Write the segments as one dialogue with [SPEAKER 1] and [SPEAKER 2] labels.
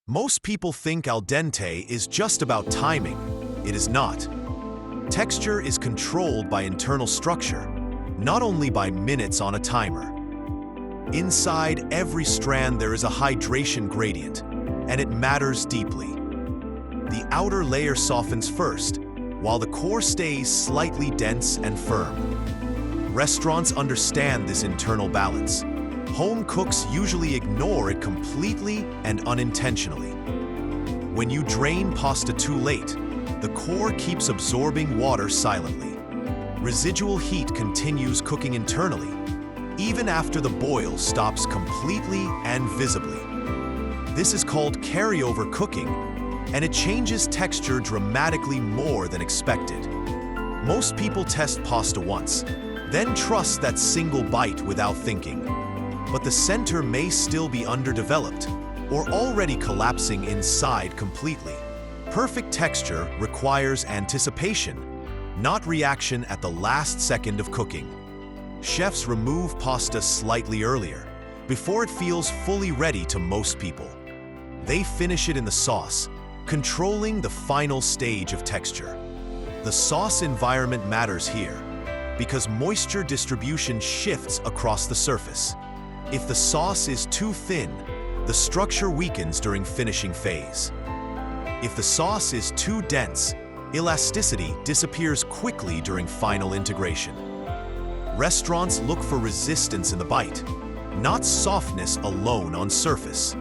[SPEAKER 1] Most people think al dente is just about timing. It is not. Texture is controlled by internal structure, not only by minutes on a timer. Inside every strand there is a hydration gradient, and it matters deeply. The outer layer softens first, while the core stays slightly dense and firm. Restaurants understand this internal balance. Home cooks usually ignore it completely and unintentionally. When you drain pasta too late, the core keeps absorbing water silently. Residual heat continues cooking internally, even after the boil stops completely and visibly. This is called carryover cooking, and it changes texture dramatically more than expected. Most people test pasta once, then trust that single bite without thinking. But the center may still be underdeveloped or already collapsing inside completely. Perfect texture requires anticipation, not reaction at the last second of cooking. Chefs remove pasta slightly earlier, before it feels fully ready to most people. They finish it in the sauce, controlling the final stage of texture. The sauce environment matters here, because moisture distribution shifts across the surface. If the sauce is too thin, the structure weakens during finishing phase. If the sauce is too dense, elasticity disappears quickly during final integration. Restaurants look for resistance in the bite, not softness alone on surface.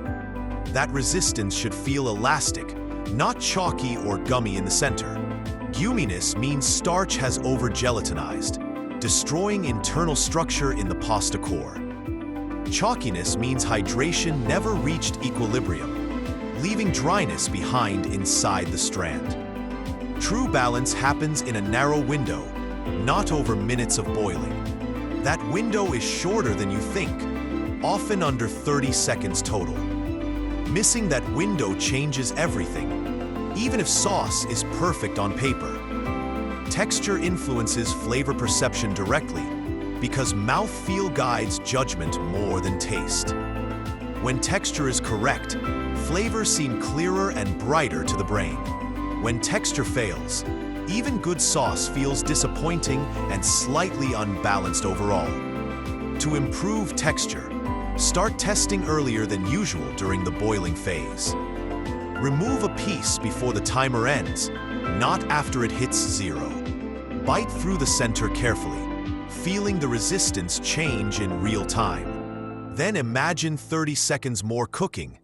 [SPEAKER 1] That resistance should feel elastic, not chalky or gummy in the center. Guminess means starch has over-gelatinized, destroying internal structure in the pasta core. Chalkiness means hydration never reached equilibrium, leaving dryness behind inside the strand. True balance happens in a narrow window, not over minutes of boiling. That window is shorter than you think, often under 30 seconds total. Missing that window changes everything, even if sauce is perfect on paper. Texture influences flavor perception directly, because mouthfeel guides judgment more than taste. When texture is correct, flavors seem clearer and brighter to the brain. When texture fails, even good sauce feels disappointing and slightly unbalanced overall. To improve texture, start testing earlier than usual during the boiling phase. Remove a piece before the timer ends, not after it hits zero. Bite through the center carefully, feeling the resistance change in real time. Then imagine 30 seconds more cooking,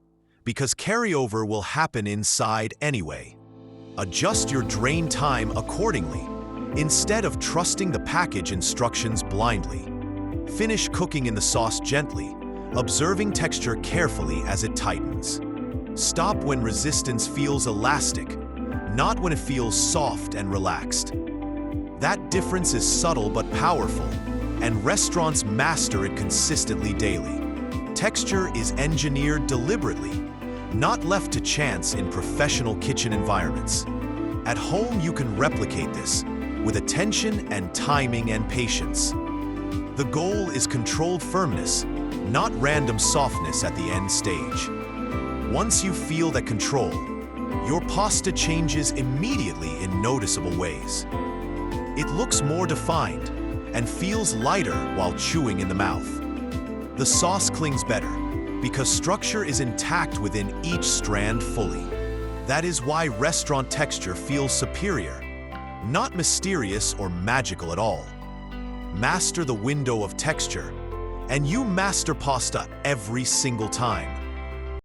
[SPEAKER 1] because carryover will happen inside anyway. Adjust your drain time accordingly, instead of trusting the package instructions blindly. Finish cooking in the sauce gently, observing texture carefully as it tightens. Stop when resistance feels elastic, not when it feels soft and relaxed. That difference is subtle but powerful, and restaurants master it consistently daily. Texture is engineered deliberately, not left to chance in professional kitchen environments. At home, you can replicate this with attention and timing and patience. The goal is controlled firmness, not random softness at the end stage. Once you feel that control, your pasta changes immediately in noticeable ways. It looks more defined and feels lighter while chewing in the mouth. The sauce clings better because structure is intact within each strand fully. That is why restaurant texture feels superior, not mysterious or magical at all. Master the window of texture, and you master pasta every single time.